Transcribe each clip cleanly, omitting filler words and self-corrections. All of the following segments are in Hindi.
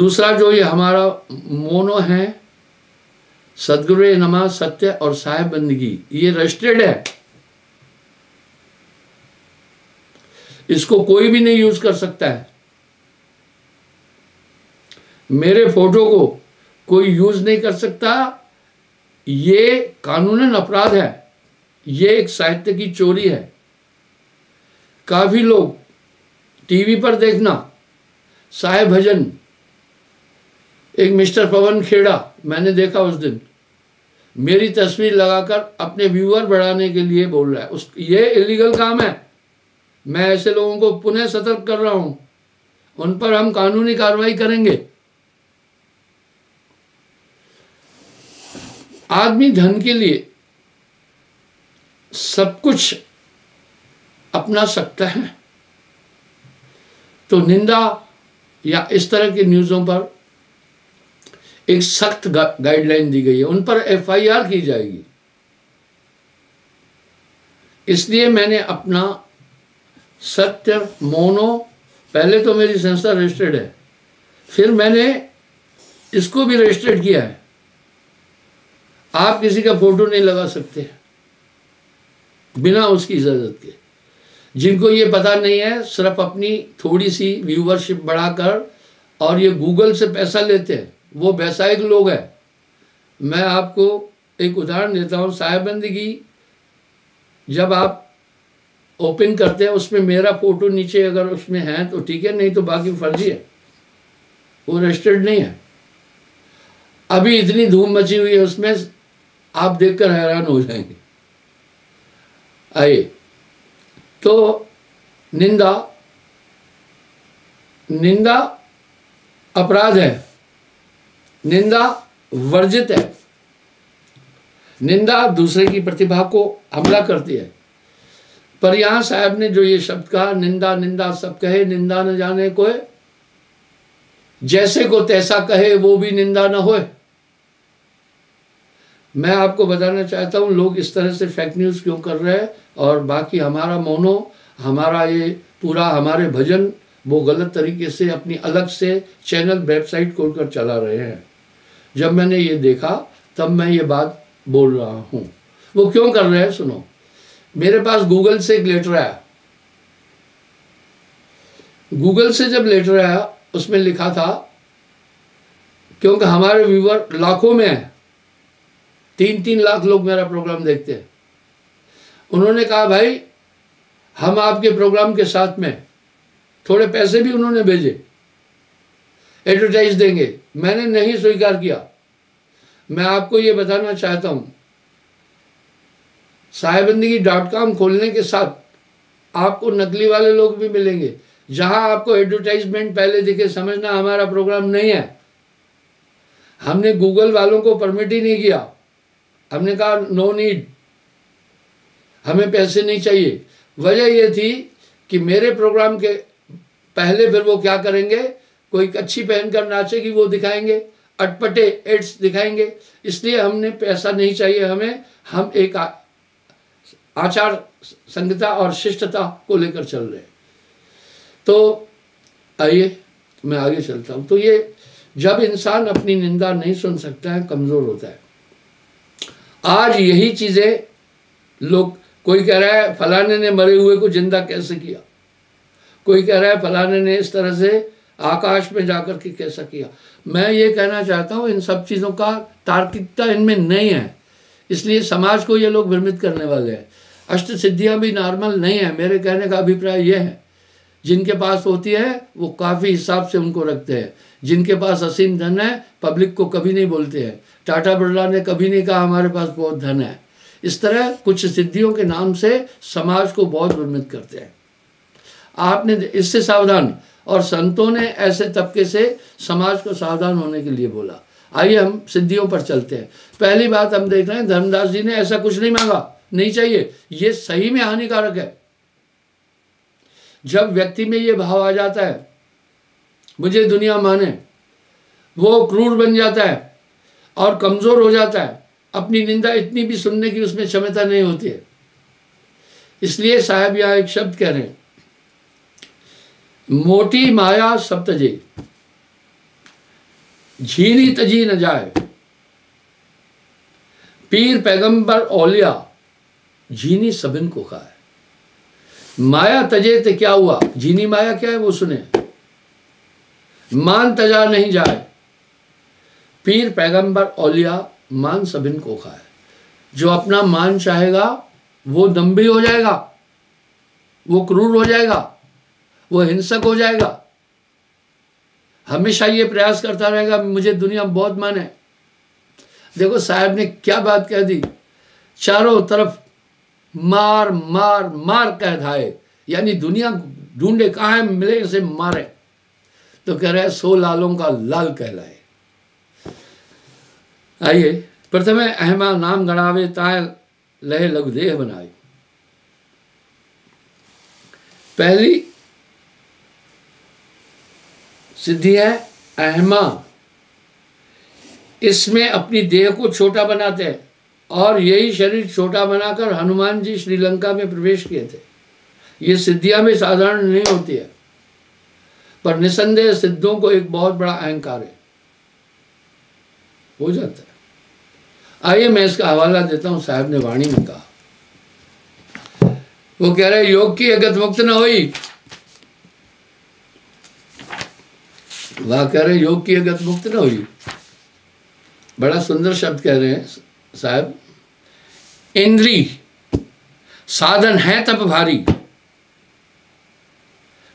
दूसरा जो ये हमारा मोनो है, सदगुरु नमः, सत्य और साहेब बंदगी, ये रजिस्टर्ड है, इसको कोई भी नहीं यूज कर सकता है। मेरे फोटो को कोई यूज नहीं कर सकता, ये कानूनन अपराध है, ये एक साहित्य की चोरी है। काफी लोग टीवी पर देखना, साहेब भजन, एक मिस्टर पवन खेड़ा मैंने देखा उस दिन, मेरी तस्वीर लगाकर अपने व्यूअर बढ़ाने के लिए बोल रहा है, ये इलीगल काम है। मैं ऐसे लोगों को पुनः सतर्क कर रहा हूं, उन पर हम कानूनी कार्रवाई करेंगे। आदमी धन के लिए सब कुछ अपना सकता है, तो निंदा या इस तरह की न्यूज़ों पर एक सख्त गाइडलाइन दी गई है, उन पर एफआईआर की जाएगी। इसलिए मैंने अपना सत्य मोनो, पहले तो मेरी संस्था रजिस्टर्ड है, फिर मैंने इसको भी रजिस्टर्ड किया है। आप किसी का फोटो नहीं लगा सकते बिना उसकी इजाजत के। जिनको ये पता नहीं है, सिर्फ अपनी थोड़ी सी व्यूवरशिप बढ़ाकर और ये गूगल से पैसा लेते हैं, वो व्यावसायिक लोग हैं। मैं आपको एक उदाहरण देता हूँ, साहेब बंदगी जब आप ओपन करते हैं, उसमें मेरा फोटो नीचे अगर उसमें है तो ठीक है, नहीं तो बाकी फर्जी है, वो रजिस्टर्ड नहीं है। अभी इतनी धूम मची हुई है उसमें, आप देखकर हैरान हो जाएंगे। आइए, तो निंदा अपराध है, निंदा वर्जित है। निंदा दूसरे की प्रतिभा को हमला करती है। पर यहां साहब ने जो ये शब्द कहा, निंदा निंदा सब कहे, निंदा न जाने कोई, जैसे को तैसा कहे वो भी निंदा न होए। मैं आपको बताना चाहता हूं लोग इस तरह से फेक न्यूज क्यों कर रहे हैं, और बाकी हमारा मोनो, हमारा ये पूरा हमारे भजन वो गलत तरीके से अपनी अलग से चैनल वेबसाइट खोलकर चला रहे हैं। जब मैंने ये देखा तब मैं ये बात बोल रहा हूं। वो क्यों कर रहे हैं सुनो। मेरे पास गूगल से एक लेटर आया, गूगल से जब लेटर आया उसमें लिखा था, क्योंकि हमारे व्यूवर लाखों में है, 3-3 लाख लोग मेरा प्रोग्राम देखते हैं। उन्होंने कहा भाई हम आपके प्रोग्राम के साथ में थोड़े पैसे भी उन्होंने भेजे, एडवर्टाइज देंगे। मैंने नहीं स्वीकार किया। मैं आपको ये बताना चाहता हूं, साहेबंदगी.com खोलने के साथ आपको नकली वाले लोग भी मिलेंगे, जहां आपको एडवर्टाइजमेंट पहले दिखे, समझना हमारा प्रोग्राम नहीं है। हमने गूगल वालों को परमिट ही नहीं किया, हमने कहा नो नीड, हमें पैसे नहीं चाहिए। वजह यह थी कि मेरे प्रोग्राम के पहले फिर वो क्या करेंगे, कोई अच्छी पहनकर नाचेगी वो दिखाएंगे, अटपटे एड्स दिखाएंगे, इसलिए हमने पैसा नहीं चाहिए हमें। हम एक आचार संहिता और शिष्टता को लेकर चल रहे हैं। तो आइए मैं आगे चलता हूं। तो ये जब इंसान अपनी निंदा नहीं सुन सकता है, कमजोर होता है। आज यही चीजें लोग, कोई कह रहा है फलाने ने मरे हुए को जिंदा कैसे किया, कोई कह रहा है फलाने ने इस तरह से आकाश में जाकर के कैसा किया। मैं ये कहना चाहता हूँ इन सब चीज़ों का तार्किकता इनमें नहीं है, इसलिए समाज को ये लोग भ्रमित करने वाले हैं। अष्ट सिद्धियाँ भी नॉर्मल नहीं है, मेरे कहने का अभिप्राय ये है। जिनके पास होती है वो काफ़ी हिसाब से उनको रखते हैं, जिनके पास असीम धन है पब्लिक को कभी नहीं बोलते हैं। टाटा बिरला ने कभी नहीं कहा हमारे पास बहुत धन है। इस तरह कुछ सिद्धियों के नाम से समाज को बहुत भ्रमित करते हैं। आपने इससे सावधान, और संतों ने ऐसे तबके से समाज को सावधान होने के लिए बोला। आइए हम सिद्धियों पर चलते हैं। पहली बात हम देख रहे हैं, धर्मदास जी ने ऐसा कुछ नहीं मांगा, नहीं चाहिए, ये सही में हानिकारक है। जब व्यक्ति में ये भाव आ जाता है मुझे दुनिया माने, वो क्रूर बन जाता है और कमजोर हो जाता है, अपनी निंदा इतनी भी सुनने की उसमें क्षमता नहीं होती है। इसलिए साहब यहाँ एक शब्द कह रहे हैं, मोटी माया सब तजे। झीनी तजी न जाए। पीर पैगंबर औलिया झीनी सबिन को खाए। माया तजे ते क्या हुआ, झीनी माया क्या है वो सुने। मान तजा नहीं जाए, पीर पैगंबर औलिया मान सबिन को खाए। जो अपना मान चाहेगा वो दम्भी हो जाएगा, वो क्रूर हो जाएगा, वो हिंसक हो जाएगा, हमेशा ये प्रयास करता रहेगा मुझे दुनिया बहुत माने। देखो साहब ने क्या बात कह दी, चारों तरफ मार मार मार कह धाए, यानी दुनिया ढूंढे कहाँ है, मिले इसे मारे। तो कह रहे 100 लालों का लाल कहलाए। आइए, प्रथमे अहमा नाम गणावे ताय लहे लघु देह बनाए। पहली सिद्धि है अहमा, इसमें अपनी देह को छोटा बनाते हैं और यही शरीर छोटा बनाकर हनुमान जी श्रीलंका में प्रवेश किए थे। ये सिद्धियां भी साधारण नहीं होती है, पर निसंदेह सिद्धों को एक बहुत बड़ा अहंकार है, हो जाता है। आइए मैं इसका हवाला देता हूं, साहब ने वाणी में कहा। वो कह रहे योग की अगत मुक्त न हुई, वह कह रहे योग की अगत मुक्त न हुई। बड़ा सुंदर शब्द कह रहे हैं साहब। इंद्री साधन है तप भारी,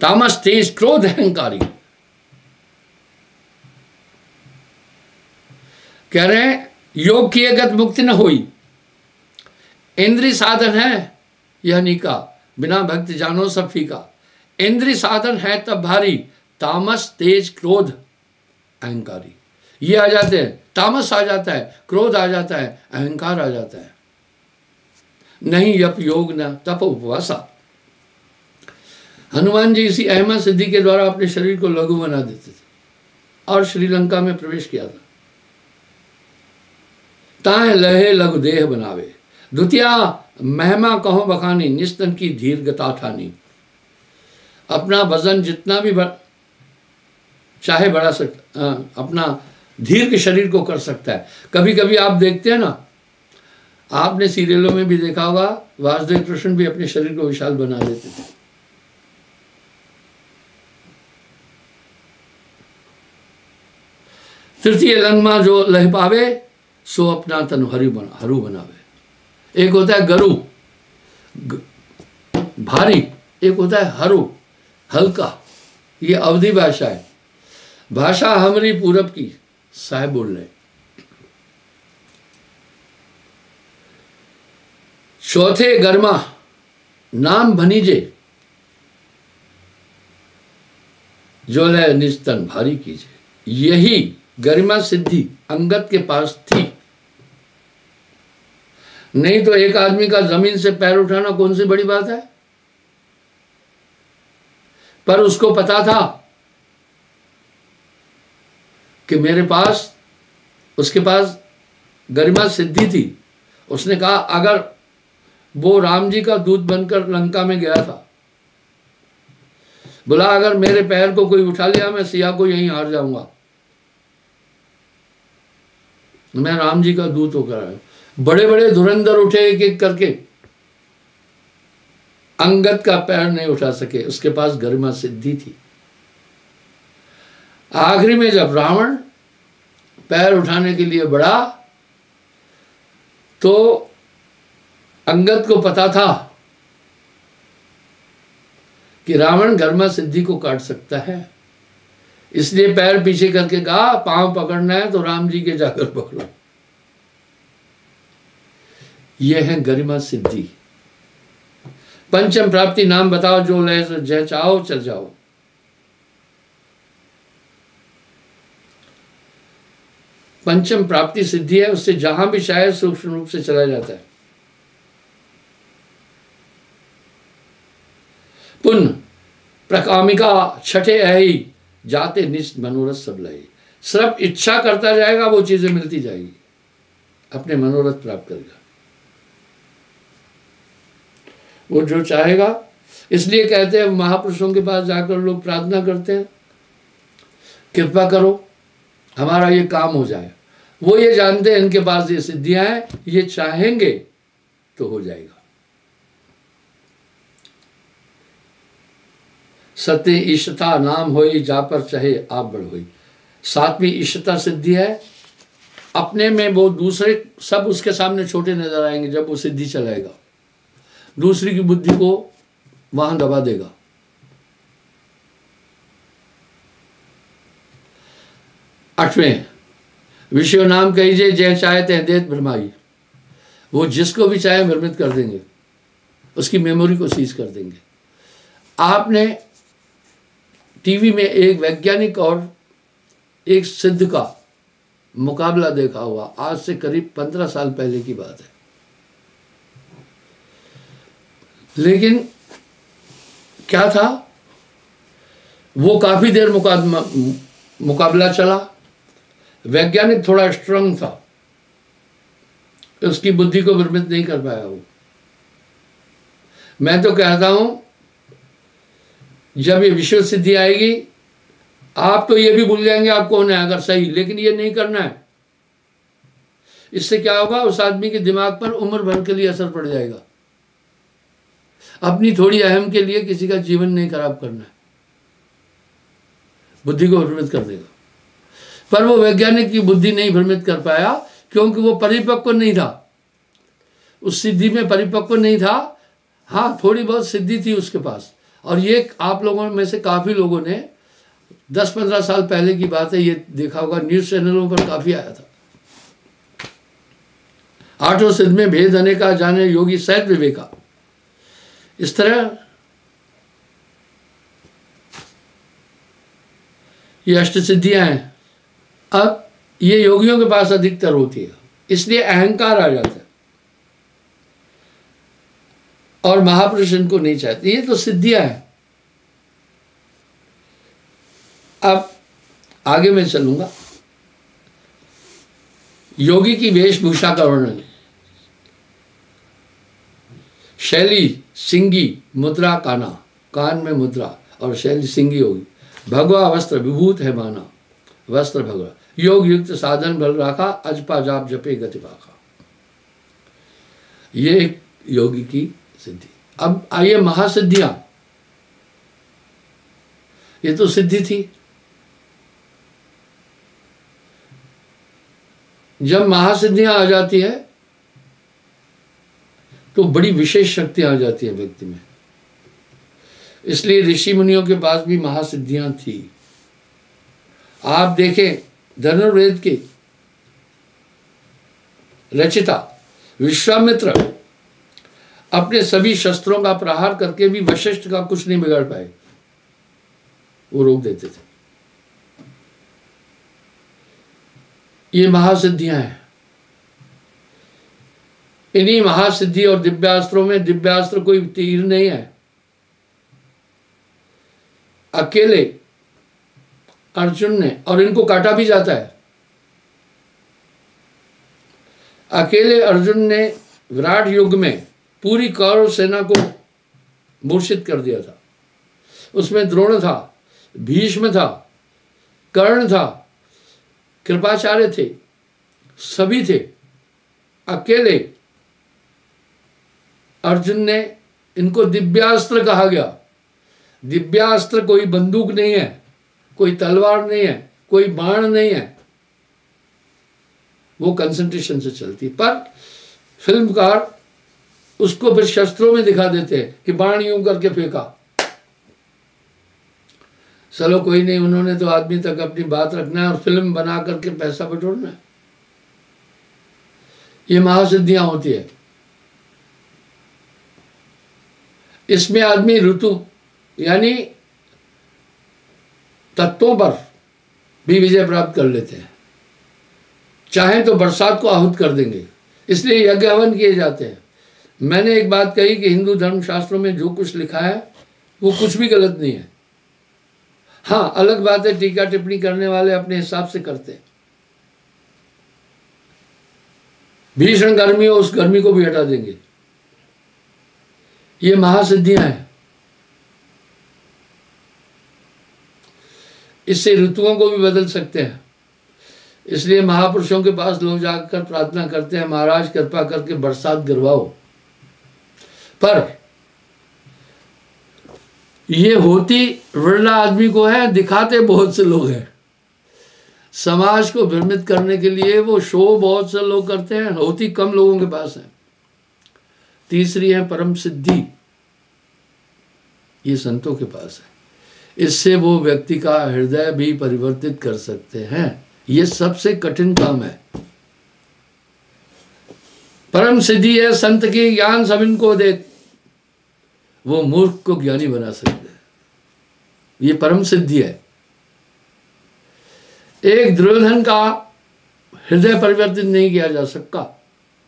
तामस तेज क्रोध अहंकारी। कह रहे हैं योग की अगत मुक्ति न हुई, इंद्री साधन है यह निका, बिना भक्ति जानो सब फीका। इंद्री साधन है तब भारी, तामस तेज क्रोध अहंकारी। ये आ जाते हैं, तामस आ जाता है, क्रोध आ जाता है, अहंकार आ जाता है। नहीं यप योग न तप उपवासा। हनुमान जी इसी अहमा सिद्धि के द्वारा अपने शरीर को लघु बना देते थे और श्रीलंका में प्रवेश किया था। ताए लहे लघु देह बनावे, द्वितीया महिमा कहो बखानी, निस्तन की दीर्घता ठानी। अपना वजन जितना भी चाहे बढ़ा सकता, अपना दीर्घ शरीर को कर सकता है। कभी कभी आप देखते हैं ना, आपने सीरियलों में भी देखा होगा, वासुदेव कृष्ण भी अपने शरीर को विशाल बना देते थे। तृतीय लंगमा जो लह पावे, सो अपना तनु हरू बनावे। एक होता है गरु भारी, एक होता है हरू हल्का। ये अवधि भाषा है, भाषा हमारी पूरब की, साहब बोल रहे। चौथे गर्मा नाम भनीजे, जो लय निस्तन भारी कीजिए। यही गरिमा सिद्धि अंगद के पास थी। नहीं तो एक आदमी का जमीन से पैर उठाना कौन सी बड़ी बात है, पर उसको पता था कि मेरे पास, उसके पास गरिमा सिद्धि थी। उसने कहा अगर वो राम जी का दूत बनकर लंका में गया था, बोला अगर मेरे पैर को कोई उठा लिया मैं सिया को यहीं हार जाऊंगा, मैं राम जी का दूत होकर आया। बड़े बड़े धुरंधर उठे एक एक करके, अंगद का पैर नहीं उठा सके, उसके पास गरिमा सिद्धि थी। आखिरी में जब रावण पैर उठाने के लिए बढ़ा तो अंगद को पता था कि रावण गरिमा सिद्धि को काट सकता है, इसलिए पैर पीछे करके कहा पांव पकड़ना है तो राम जी के जाकर पकड़ो। यह है गरिमा सिद्धि। पंचम प्राप्ति नाम बताओ, जो ले जय चाहो चल जाओ। पंचम प्राप्ति सिद्धि है, उससे जहां भी चाहे सूक्ष्म रूप से चला जाता है। पुन प्रकामिका छठे आई, जाते निश्चित मनोरथ सब लय। सिर्फ इच्छा करता जाएगा, वो चीजें मिलती जाएगी, अपने मनोरथ प्राप्त करेगा वो जो चाहेगा। इसलिए कहते हैं महापुरुषों के पास जाकर लोग प्रार्थना करते हैं, कृपा करो हमारा ये काम हो जाए। वो ये जानते हैं इनके पास ये सिद्धियां हैं, ये चाहेंगे तो हो जाएगा। सत्य ईशता नाम होई, जा पर चाहे आप बढ़ होई। सातवीं ईशता सिद्धि है, अपने में वो दूसरे सब उसके सामने छोटे नजर आएंगे जब वो सिद्धि चलाएगा, दूसरी की बुद्धि को वहां दबा देगा। आठवें, विषय नाम कहीजे जय चाहे ते देत भ्रमाई। वो जिसको भी चाहे भ्रमित कर देंगे, उसकी मेमोरी को सीज कर देंगे। आपने टीवी में एक वैज्ञानिक और एक सिद्ध का मुकाबला देखा हुआ, आज से करीब 15 साल पहले की बात है। लेकिन क्या था, वो काफी देर मुकाबला चला। वैज्ञानिक थोड़ा स्ट्रांग था, उसकी बुद्धि को भ्रमित नहीं कर पाया वो। मैं तो कहता हूं जब ये विश्व सिद्धि आएगी, आप तो ये भी भूल जाएंगे आप कौन है अगर सही, लेकिन ये नहीं करना है। इससे क्या होगा, उस आदमी के दिमाग पर उम्र भर के लिए असर पड़ जाएगा। अपनी थोड़ी अहम के लिए किसी का जीवन नहीं खराब करना है, बुद्धि को भ्रमित कर देगा। पर वो वैज्ञानिक की बुद्धि नहीं भ्रमित कर पाया, क्योंकि वो परिपक्व नहीं था, उस सिद्धि में परिपक्व नहीं था। हाँ, थोड़ी बहुत सिद्धि थी उसके पास। और ये आप लोगों में से काफी लोगों ने 10-15 साल पहले की बात है, ये देखा होगा, न्यूज चैनलों पर काफी आया था। आठों सिद्ध में भेद अनेका, जाने योगी सहित विवेका। इस तरह ये अष्ट सिद्धियां हैं। अब ये योगियों के पास अधिकतर होती है, इसलिए अहंकार आ जाता है और महापुरुष इनको नहीं चाहते। ये तो सिद्धियां हैं। अब आगे मैं चलूंगा। योगी की वेशभूषा का वर्णन, शैली सिंगी, मुद्रा काना, कान में मुद्रा और शैली सिंगी होगी। भगवा वस्त्र विभूत है माना, वस्त्र भगवा। योग युक्त साधन बल राखा, अजपा जाप जपे गति पाखा। ये एक योगी की सिद्धि। अब आइए महासिद्धियां। ये तो सिद्धि थी। जब महासिद्धियां आ जाती है तो बड़ी विशेष शक्तियां आ जाती है व्यक्ति में। इसलिए ऋषि मुनियों के पास भी महासिद्धियां थी। आप देखें, धनुर्वेद के रचिता विश्वामित्र अपने सभी शस्त्रों का प्रहार करके भी वशिष्ठ का कुछ नहीं बिगाड़ पाए, वो रोक देते थे। ये महासिद्धियां हैं। इन्हीं महासिद्धि और दिव्यास्त्रों में, दिव्यास्त्र कोई तीर नहीं है। अकेले अर्जुन ने, और इनको काटा भी जाता है, अकेले अर्जुन ने विराट युग में पूरी कौरव सेना को मूर्छित कर दिया था। उसमें द्रोण था, भीष्म था, कर्ण था, कृपाचार्य थे, सभी थे। अकेले अर्जुन ने, इनको दिव्यास्त्र कहा गया। दिव्यास्त्र कोई बंदूक नहीं है, कोई तलवार नहीं है, कोई बाण नहीं है, वो कंसंट्रेशन से चलती। पर फिल्मकार उसको फिर शस्त्रों में दिखा देते हैं कि बाण यूं करके फेंका। चलो कोई नहीं, उन्होंने तो आदमी तक अपनी बात रखना है और फिल्म बना करके पैसा बटोरना है। ये महासिद्धियां होती है। इसमें आदमी ऋतु यानी तत्वों पर भी विजय प्राप्त कर लेते हैं। चाहे तो बरसात को आहूत कर देंगे, इसलिए यज्ञ हवन किए जाते हैं। मैंने एक बात कही कि हिंदू धर्म शास्त्रों में जो कुछ लिखा है वो कुछ भी गलत नहीं है। हाँ, अलग बात है टीका टिप्पणी करने वाले अपने हिसाब से करते हैं। भीषण गर्मी हो, उस गर्मी को भी हटा देंगे। ये महासिद्धियां हैं। इससे ऋतुओं को भी बदल सकते हैं। इसलिए महापुरुषों के पास लोग जाकर प्रार्थना करते हैं, महाराज कृपा करके बरसात गिरवाओ। पर ये होती वृद्धा आदमी को है, दिखाते बहुत से लोग हैं। समाज को भ्रमित करने के लिए वो शो बहुत से लोग करते हैं, होती कम लोगों के पास है। तीसरी है परम सिद्धि, ये संतों के पास है। इससे वो व्यक्ति का हृदय भी परिवर्तित कर सकते हैं। ये सबसे कठिन काम है। परम सिद्धि है संत की ज्ञान सब इनको दे, वो मूर्ख को ज्ञानी बना सकते हैं। ये परम सिद्धि है। एक दुर्योधन का हृदय परिवर्तित नहीं किया जा सकता,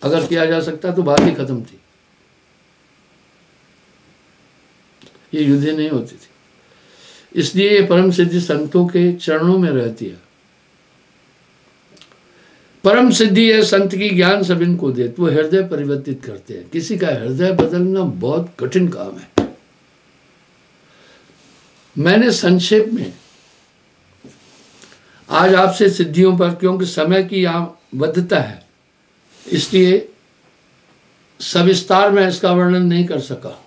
अगर किया जा सकता तो बात ही खत्म थी, ये युद्ध नहीं होती थी। इसलिए ये परम सिद्धि संतों के चरणों में रहती है। परम सिद्धि है संत की ज्ञान सब इनको दे, वो हृदय परिवर्तित करते हैं। किसी का हृदय बदलना बहुत कठिन काम है। मैंने संक्षेप में आज आपसे सिद्धियों पर, क्योंकि समय की यहाँ बद्धता है, इसलिए सविस्तार में इसका वर्णन नहीं कर सका।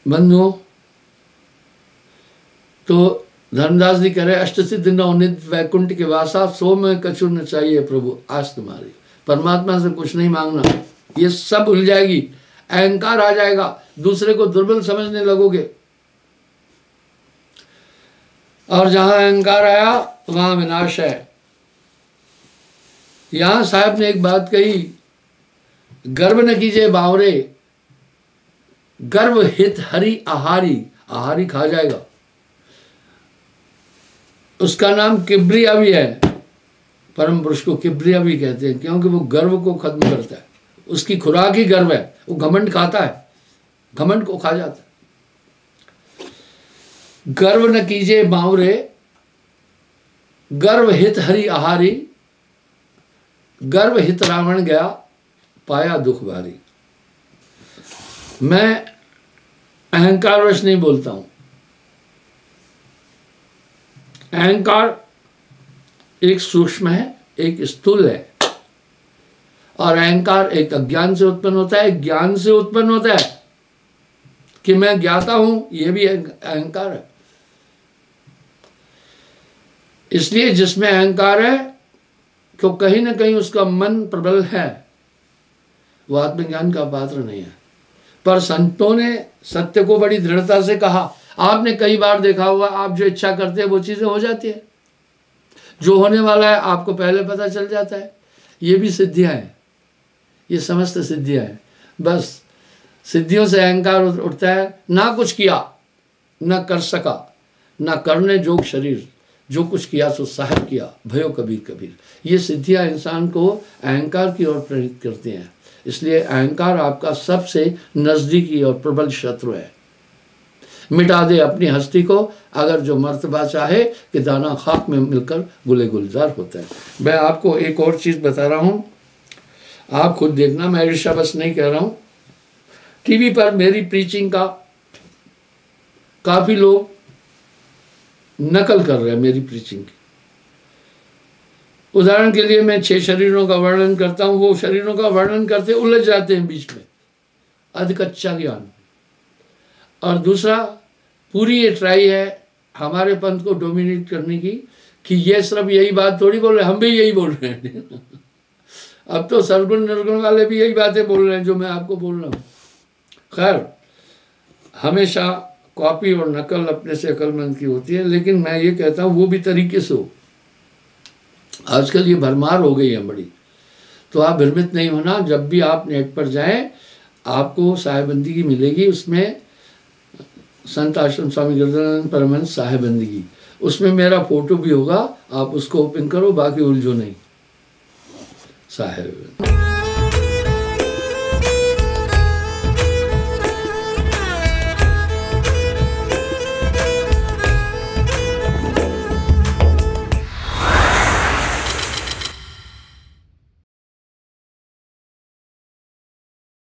बंधुओं, तो धर्मदास जी कह रहे अष्ट सिद्ध नवनिध वैकुंठ के वासा, सो में कछु न चाहिए प्रभु आस तुम्हारी। परमात्मा से कुछ नहीं मांगना, ये सब भूल जाएगी, अहंकार आ जाएगा, दूसरे को दुर्बल समझने लगोगे, और जहां अहंकार आया वहां विनाश है। यहां साहब ने एक बात कही, गर्व न कीजिए बावरे, गर्व हित हरि आहारी, आहारी खा जाएगा। उसका नाम किब्रिया भी है। परम पुरुष को किब्रिया भी कहते हैं, क्योंकि वो गर्व को खत्म करता है। उसकी खुराक ही गर्व है, वो घमंड खाता है, घमंड को खा जाता है। गर्व न कीजिए बावरे, गर्व हित हरि आहारी, गर्व हित रावण गया पाया दुख भारी। मैं अहंकारवश नहीं बोलता हूं। अहंकार एक सूक्ष्म है, एक स्थूल है, और अहंकार एक अज्ञान से उत्पन्न होता है, ज्ञान से उत्पन्न होता है कि मैं ज्ञाता हूं, यह भी अहंकार है। इसलिए जिसमें अहंकार है, तो कहीं ना कहीं उसका मन प्रबल है, वो आत्मज्ञान का पात्र नहीं है। पर संतों ने सत्य को बड़ी दृढ़ता से कहा। आपने कई बार देखा होगा, आप जो इच्छा करते हैं वो चीजें हो जाती है, जो होने वाला है आपको पहले पता चल जाता है। ये भी सिद्धियां हैं, ये समस्त सिद्धियां हैं। बस सिद्धियों से अहंकार उठता है, ना कुछ किया, ना कर सका, ना करने जोग शरीर, जो कुछ किया सो साहब किया, भयो कबीर कबीर। ये सिद्धियां इंसान को अहंकार की ओर प्रेरित करती हैं। इसलिए अहंकार आपका सबसे नजदीकी और प्रबल शत्रु है। मिटा दे अपनी हस्ती को, अगर जो मर्तबा चाहे कि दाना खाक में मिलकर गुले गुलजार होता है। मैं आपको एक और चीज बता रहा हूं, आप खुद देखना, मैं ईर्ष्या बस नहीं कह रहा हूं। टीवी पर मेरी प्रीचिंग का काफी लोग नकल कर रहे हैं, मेरी प्रीचिंग की। उदाहरण के लिए मैं 6 शरीरों का वर्णन करता हूं, वो शरीरों का वर्णन करते उलझ जाते हैं बीच में, अध कच्चा ज्ञान। और दूसरा, पूरी ये ट्राई है हमारे पंथ को डोमिनेट करने की, कि ये सिर्फ यही बात थोड़ी बोल रहे हैं, हम भी यही बोल रहे हैं। अब तो सरगुण निर्गुण वाले भी यही बातें बोल रहे हैं जो मैं आपको बोल रहा हूँ। खैर, हमेशा कॉपी और नकल अपने से अक्लमंद की होती है, लेकिन मैं ये कहता हूँ वो भी तरीके से हो। आजकल ये भरमार हो गई है बड़ी, तो आप भ्रमित नहीं होना। जब भी आप नेट पर जाएं, आपको साहेबंदगी मिलेगी, उसमें संत आश्रम स्वामी गिरधानंद परमहंस साहेबंदगी, उसमें मेरा फोटो भी होगा, आप उसको ओपन करो, बाकी उलझो नहीं। साहेब